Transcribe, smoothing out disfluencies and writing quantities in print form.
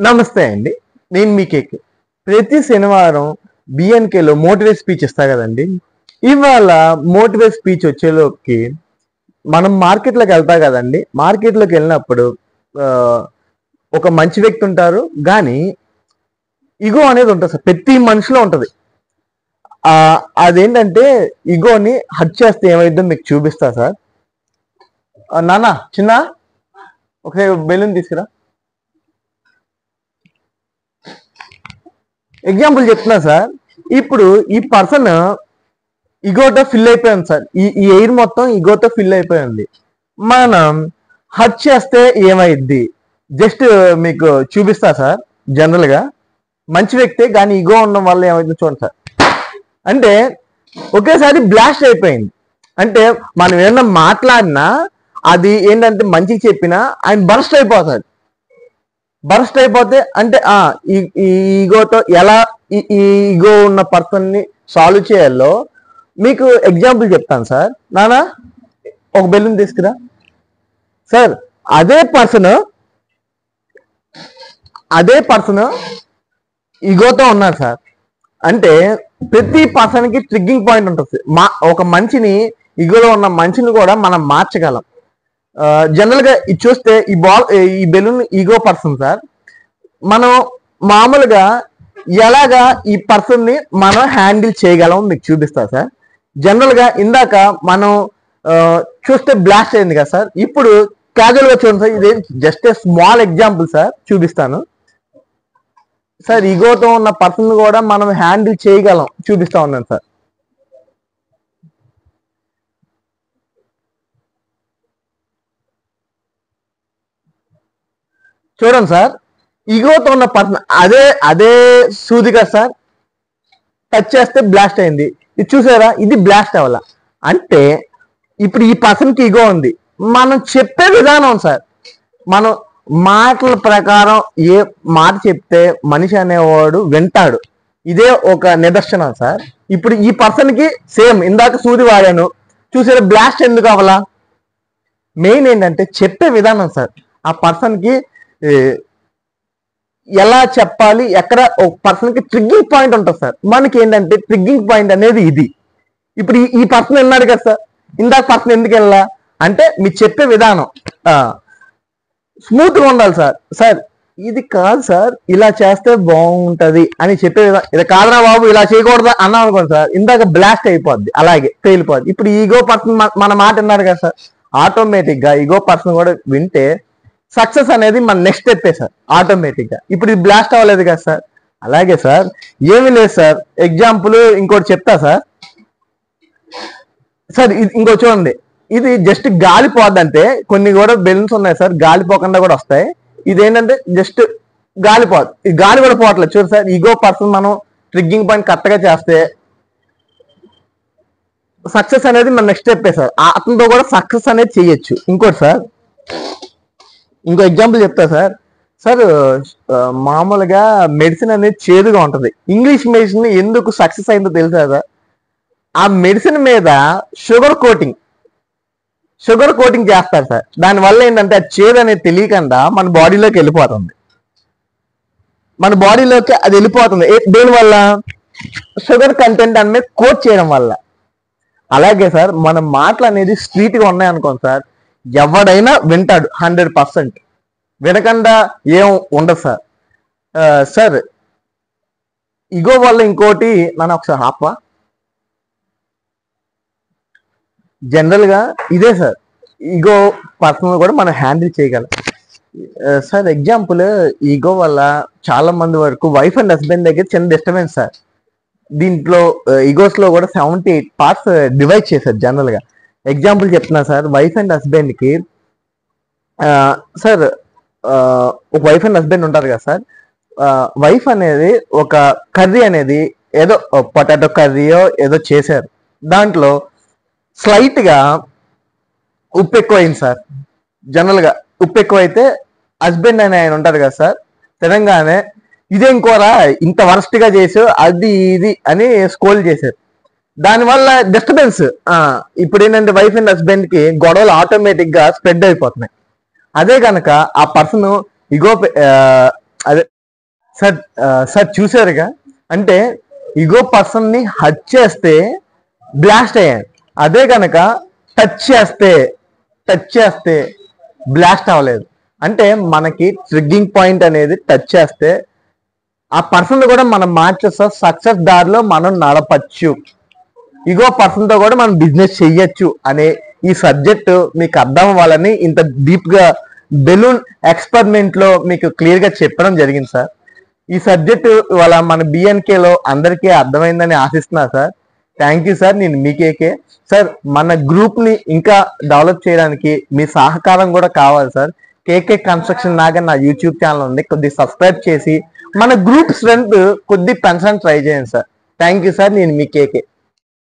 నమస్తే అండి. నేను మీ కేకే. ప్రతి శనివారం బిఎన్కేలో మోటివేట్ స్పీచ్ ఇస్తా కదండి. ఇవాళ మోటివేట్ స్పీచ్ వచ్చేలోకి మనం మార్కెట్లోకి వెళ్తా కదండి. మార్కెట్లోకి వెళ్ళినప్పుడు ఒక మంచి వ్యక్తి ఉంటారు, కానీ ఇగో అనేది ఉంటుంది సార్. ప్రతి మనిషిలో ఉంటుంది. అదేంటంటే ఇగోని హట్ చేస్తే ఏమైందో మీకు చూపిస్తా సార్. నాన్న చిన్న ఒకసారి బెలూన్ తీసుకురా. ఎగ్జాంపుల్ చెప్తున్నా సార్. ఇప్పుడు ఈ పర్సన్ ఇగోతో ఫిల్ అయిపోయింది సార్. ఈ ఎయిర్ మొత్తం ఇగోతో ఫిల్ అయిపోయింది. మనం హట్ చేస్తే ఏమైద్ది జస్ట్ మీకు చూపిస్తా సార్. జనరల్ గా మంచి వ్యక్తే, కానీ ఇగో ఉండడం వల్ల ఏమైందో చూడండి సార్. అంటే ఒకేసారి బ్లాస్ట్ అయిపోయింది. అంటే మనం ఏమన్నా మాట్లాడినా అది ఏంటంటే మంచిగా చెప్పినా ఆయన బరస్ట్ అయిపోతాడు. బరస్ట్ అయిపోతే అంటే ఈ ఈగోతో ఎలా ఈ ఈగో ఉన్న పర్సన్ ని సాల్వ్ చేయాలో మీకు ఎగ్జాంపుల్ చెప్తాను సార్. నానా ఒక బెలూన్ తీసుకురా సార్. అదే పర్సన్ ఈగోతో ఉన్నారు సార్. అంటే ప్రతి పర్సన్ కి ట్రిగ్గింగ్ పాయింట్ ఉంటుంది. ఒక మనిషిని ఈగోలో ఉన్న మనిషిని కూడా మనం మార్చగలం. జనరల్ గా ఇది చూస్తే ఈ బెలూన్ ఈగో పర్సన్ సార్. మనం మామూలుగా ఎలాగా ఈ పర్సన్ ని మనం హ్యాండిల్ చేయగలం మీకు చూపిస్తా సార్. జనరల్ గా ఇందాక మనం చూస్తే బ్లాస్ట్ అయింది కదా సార్. ఇప్పుడు క్యాజువల్ గా చూడండి సార్. ఇది just a small example sir, చూపిస్తాను సార్. ఈగోతో ఉన్న పర్సన్ కూడా మనం హ్యాండిల్ చేయగలం చూపిస్తా ఉన్నాను సార్. చూడండి సార్, ఈగోతో ఉన్న పర్సన్ అదే సూదిగా సార్ టచ్ చేస్తే బ్లాస్ట్ అయింది. ఇది చూసారా, ఇది బ్లాస్ట్ అవ్వాల. అంటే ఇప్పుడు ఈ పర్సన్ కి ఈగో ఉంది. మనం చెప్పే విధానం సార్, మనం మాటల ప్రకారం ఏ మాట చెప్తే మనిషి అనేవాడు వింటాడు. ఇదే ఒక నిదర్శనం సార్. ఇప్పుడు ఈ పర్సన్ కి సేమ్ ఇందాక సూది వాడాను, చూసారా బ్లాస్ట్ ఎందుకు అవ్వాలా? మెయిన్ ఏంటంటే చెప్పే విధానం సార్. ఆ పర్సన్ కి ఎలా చెప్పాలి, ఎక్కడ ఒక పర్సన్ కి ట్రిగ్గింగ్ పాయింట్ ఉంటుంది సార్. మనకి ఏంటంటే ట్రిగ్గింగ్ పాయింట్ అనేది ఇది. ఇప్పుడు ఈ పర్సన్ విన్నాడు కదా సార్. ఇందాక పర్సన్ ఎందుకు వెళ్ళా అంటే మీరు చెప్పే విధానం స్మూత్ గా ఉండాలి సార్. సార్ ఇది కాదు సార్, ఇలా చేస్తే బాగుంటది అని చెప్పే విధానం. ఇది కాదురా బాబు ఇలా చేయకూడదా అన్నాం అనుకోండి సార్, ఇందాక బ్లాస్ట్ అయిపోద్ది, అలాగే పేలిపోద్ది. ఇప్పుడు ఈగో పర్సన్ మన మాట విన్నాడు కదా సార్, ఆటోమేటిక్ గా ఈగో పర్సన్ కూడా వింటే సక్సెస్ అనేది మన నెక్స్ట్ స్టెప్ సార్ ఆటోమేటిక్ గా. ఇప్పుడు ఇది బ్లాస్ట్ అవ్వలేదు కదా సార్. అలాగే సార్, ఏమీ లేదు సార్. ఎగ్జాంపుల్ ఇంకోటి చెప్తా సార్. సార్ ఇంకో చూడండి, ఇది జస్ట్ గాలిపోద్దంటే కొన్ని కూడా బెలూన్స్ ఉన్నాయి సార్, గాలిపోకుండా కూడా వస్తాయి. ఇదేంటంటే జస్ట్ గాలిపోదు, ఇది గాలి కూడా పోవట్లేదు. చూడు సార్, ఈగో పర్సన్ మనం ట్రిగ్గింగ్ పాయింట్ కరెక్ట్ గా చేస్తే సక్సెస్ అనేది మన నెక్స్ట్ స్టెప్ సార్. అతనితో కూడా సక్సెస్ అనేది చేయొచ్చు. ఇంకోటి సార్, ఇంకో ఎగ్జాంపుల్ చెప్తా సార్. సార్ మామూలుగా మెడిసిన్ అనేది చేదుగా ఉంటది. ఇంగ్లీష్ మెడిసిన్ ఎందుకు సక్సెస్ అయిందో తెలుసా సార్? ఆ మెడిసిన్ మీద షుగర్ కోటింగ్ చేస్తారు సార్. దానివల్ల ఏంటంటే ఆ చేదు అనేది తెలియకుండా మన బాడీలోకి వెళ్ళిపోతుంది. మన బాడీలోకి అది వెళ్ళిపోతుంది. దేనివల్ల? షుగర్ కంటెంట్ అనేది కోట్ చేయడం వల్ల. అలాగే సార్, మన మాటలు అనేది స్ట్రీట్ గా ఉన్నాయనుకోండి సార్, ఎవడైనా వింటాడు 100%. వినకుండా ఏం ఉండదు సార్. సార్ ఇగో వల్ల ఇంకోటి, నన్ను ఒకసారి ఆపవా? జనరల్ గా ఇదే సార్, ఈగో పర్సనల్ కూడా మనం హ్యాండిల్ చేయగలం సార్. ఎగ్జాంపుల్, ఈగో వల్ల చాలా మంది వరకు వైఫ్ అండ్ హస్బెండ్ దగ్గర చిన్న డిస్టర్బెన్స్ సార్. దీంట్లో ఈగోస్ లో కూడా 78 పార్ట్స్ డివైడ్ చేశారు జనరల్ గా. ఎగ్జాంపుల్ చెప్తున్నా సార్. వైఫ్ అండ్ హస్బెండ్ కి సార్, ఒక వైఫ్ అండ్ హస్బెండ్ ఉంటారు కదా సార్. వైఫ్ అనేది ఒక కర్రీ అనేది ఏదో పొటాటో కర్రీయో ఏదో చేశారు. దాంట్లో స్లైట్ గా ఉప్పు ఎక్కువైంది సార్. జనరల్ గా ఉప్పు ఎక్కువైతే హస్బెండ్ అని ఆయన ఉంటారు కదా సార్, తెలంగాణ ఇదేం కూర ఇంత వరస్ట్ గా చేసావు అది ఇది అని స్కోల్ చేశారు. దానివల్ల డిస్టర్బెన్స్. ఇప్పుడు ఏంటంటే వైఫ్ అండ్ హస్బెండ్ కి గొడవలు ఆటోమేటిక్ గా స్ప్రెడ్ అయిపోతున్నాయి. అదే కనుక ఆ పర్సన్ ఇగో అదే సార్, సార్ చూసారుగా, అంటే ఇగో పర్సన్ ని హర్ట్ చేస్తే బ్లాస్ట్ అయ్యాను, అదే కనుక టచ్ చేస్తే బ్లాస్ట్ అవ్వలేదు. అంటే మనకి ట్రిగ్గింగ్ పాయింట్ అనేది టచ్ చేస్తే ఆ పర్సన్ కూడా మనం మార్చేస్తా సక్సెస్ దారిలో మనం నడపచ్చు, ఇగో పర్సన్ తో కూడా మనం బిజినెస్ చెయ్యొచ్చు అనే ఈ సబ్జెక్ట్ మీకు అర్థం అవ్వాలని ఇంత డీప్ గా బెలూన్ ఎక్స్పెరిమెంట్ లో మీకు క్లియర్ గా చెప్పడం జరిగింది సార్. ఈ సబ్జెక్ట్ ఇవాళ మన బిఎన్కేలో అందరికీ అర్థమైందని ఆశిస్తున్నా సార్. Thank you sir. నేను మీకేకే సార్. మన గ్రూప్ ని ఇంకా డెవలప్ చేయడానికి మీ సహకారం కూడా కావాలి సార్. కేకే కన్స్ట్రక్షన్ లాగా నా యూట్యూబ్ ఛానల్ ఉంది, కొద్ది సబ్స్క్రైబ్ చేసి మన గ్రూప్ స్ట్రెంత్ కొద్ది పెంచడానికి ట్రై చేయండి సార్. Thank you sir. నేను మీ కేకే.